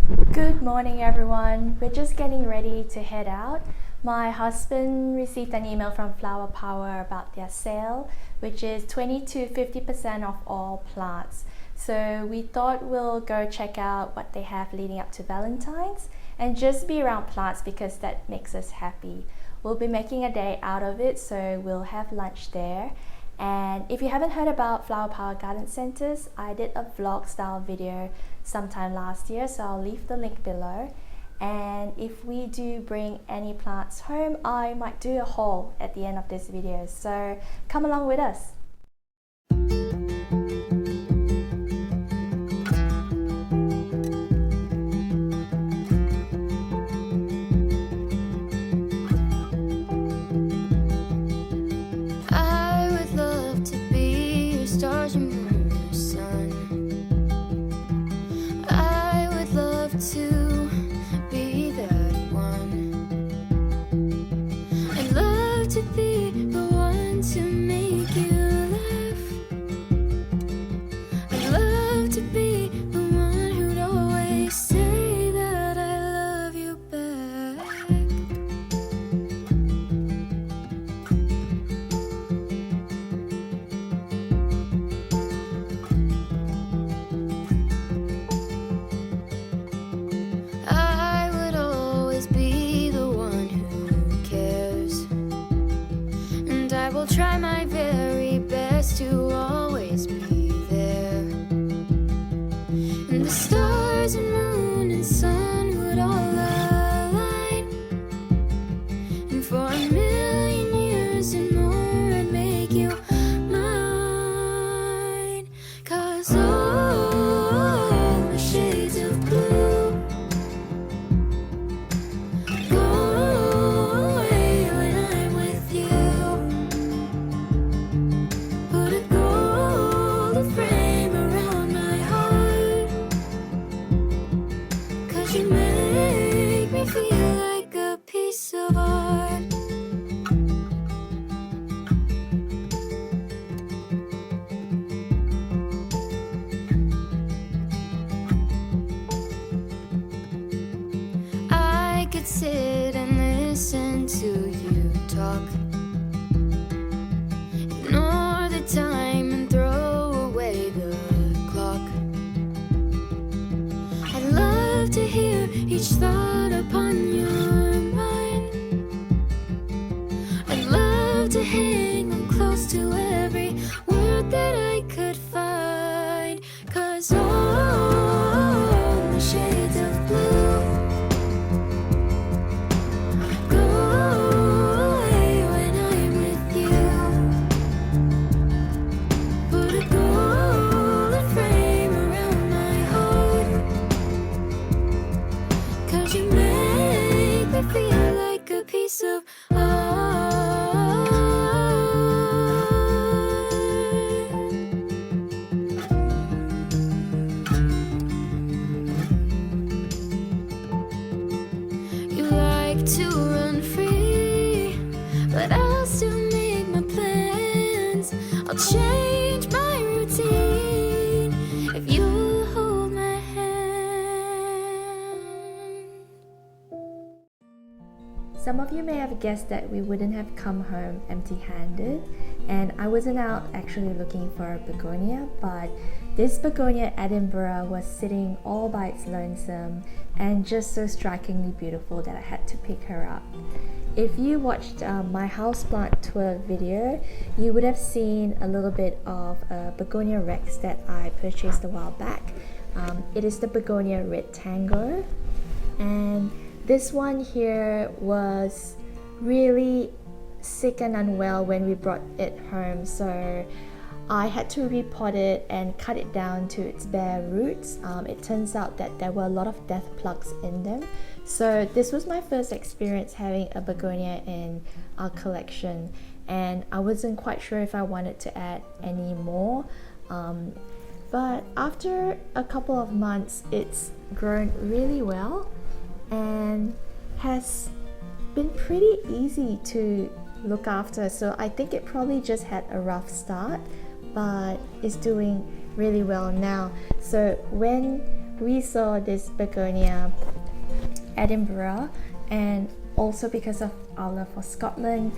Good morning everyone, we're just getting ready to head out. My husband received an email from Flower Power about their sale, which is 20 to 50% off all plants. So we thought we'll go check out what they have leading up to Valentine's and just be around plants because that makes us happy. We'll be making a day out of it, so we'll have lunch there. And if you haven't heard about Flower Power Garden Centers, I did a vlog style video sometime last year, so I'll leave the link below. And if we do bring any plants home, I might do a haul at the end of this video, so come along with us. Try my very best to always be there, and the stars and moon and sun would all align, and for a million years and more I'd make you mine, 'cause all the shades of blue go away when I'm with you. Sit and listen to you talk, ignore the time and throw away the clock. I'd love to hear each thought upon your mind. I'd love to hang on close to every word that I could find, 'cause all the shades of blue of you like to run free, but I'll still make my plans. I'll change my routine if you'll hold my hand. Some of you may have guessed that we wouldn't have come home empty-handed, and I wasn't out actually looking for a begonia, but this Begonia Edinburgh was sitting all by its lonesome and just so strikingly beautiful that I had to pick her up. If you watched my houseplant tour video, you would have seen a little bit of a Begonia Rex that I purchased a while back. It is the Begonia Red Tango, and this one here was really sick and unwell when we brought it home, so I had to repot it and cut it down to its bare roots. It turns out that there were a lot of death plugs in them, so this was my first experience having a begonia in our collection, and I wasn't quite sure if I wanted to add any more, but after a couple of months it's grown really well and has been pretty easy to look after. So I think it probably just had a rough start, but is doing really well now. So when we saw this Begonia Edinburgh, and also because of our love for Scotland,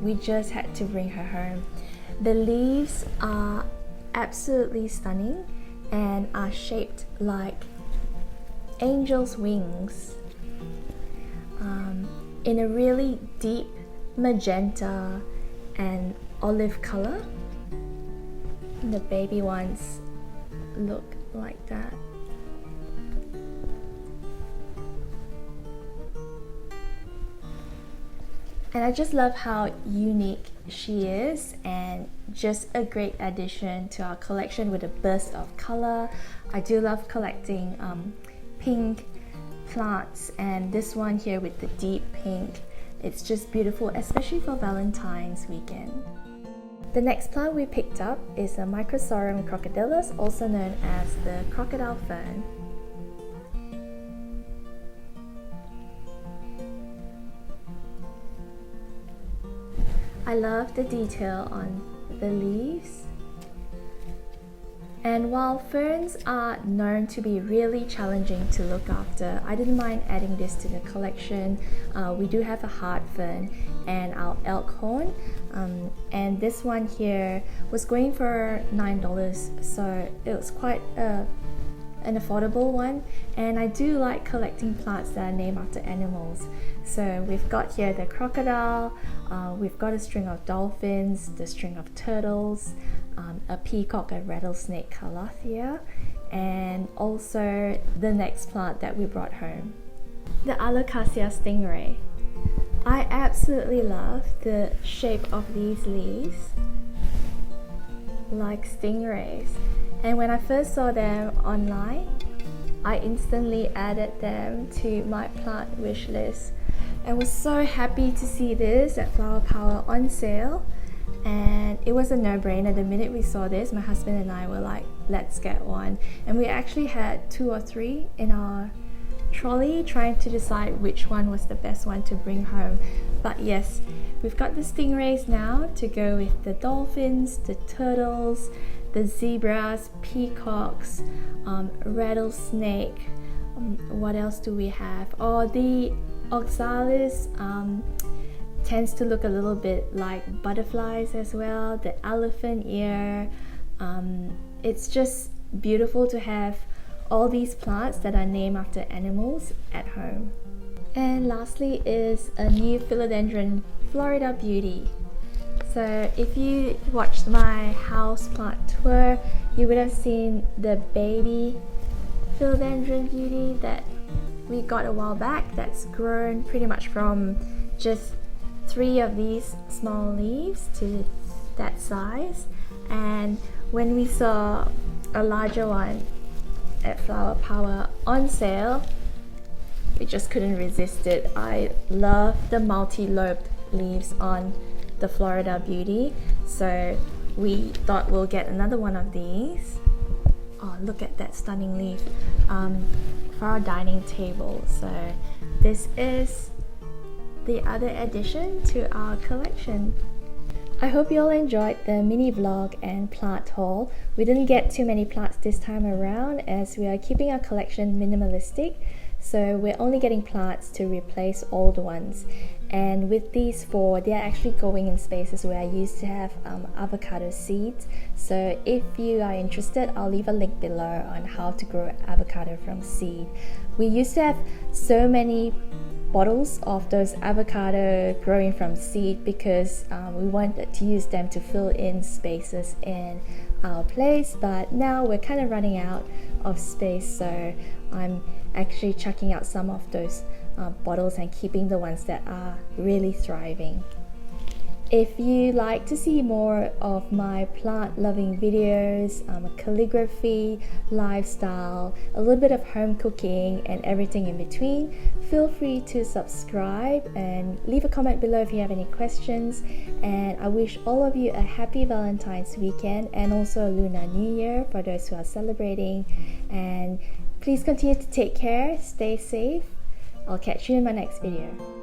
we just had to bring her home. The leaves are absolutely stunning and are shaped like angel's wings, in a really deep magenta and olive color. The baby ones look like that. And I just love how unique she is, and just a great addition to our collection with a burst of color. I do love collecting pink plants, and this one here with the deep pink, it's just beautiful, especially for Valentine's weekend. The next plant we picked up is a Microsorum Crocodyllus, also known as the crocodile fern. I love the detail on the leaves. And while ferns are known to be really challenging to look after, I didn't mind adding this to the collection. We do have a heart fern and our elkhorn, and this one here was going for $9, so it was quite an affordable one. And I do like collecting plants that are named after animals. So we've got here the crocodile, we've got a string of dolphins, the string of turtles, a peacock, a rattlesnake calathea, and also the next plant that we brought home, the Alocasia Stingray. I absolutely love the shape of these leaves, like stingrays. And when I first saw them online, I instantly added them to my plant wish list and was so happy to see this at Flower Power on sale. And it was a no-brainer. The minute we saw this, my husband and I were like, let's get one. And we actually had 2 or 3 in our trolley, trying to decide which one was the best one to bring home. But yes, we've got the stingrays now to go with the dolphins, the turtles, the zebras, peacocks, rattlesnake. What else do we have? Oh, the oxalis tends to look a little bit like butterflies as well. The elephant ear. It's just beautiful to have all these plants that are named after animals at home. And lastly is a new Philodendron, Florida Beauty. So if you watched my house plant tour, you would have seen the baby Philodendron Beauty that we got a while back, that's grown pretty much from just 3 of these small leaves to that size. And when we saw a larger one at Flower Power on sale, we just couldn't resist it. I love the multi-lobed leaves on the Florida Beauty, so we thought we'll get another one of these. Oh, look at that stunning leaf, for our dining table. So this is the other addition to our collection. I hope you all enjoyed the mini vlog and plant haul. We didn't get too many plants this time around as we are keeping our collection minimalistic, so we're only getting plants to replace old ones. And with these 4, they're actually going in spaces where I used to have avocado seeds. So if you are interested, I'll leave a link below on how to grow avocado from seed. We used to have so many bottles of those avocado growing from seed because we wanted to use them to fill in spaces in our place, but now we're kind of running out of space, so I'm actually chucking out some of those bottles and keeping the ones that are really thriving. If you like to see more of my plant loving videos, calligraphy, lifestyle, a little bit of home cooking and everything in between, feel free to subscribe and leave a comment below if you have any questions. And I wish all of you a happy Valentine's weekend and also a Lunar New Year for those who are celebrating. And please continue to take care, stay safe. I'll catch you in my next video.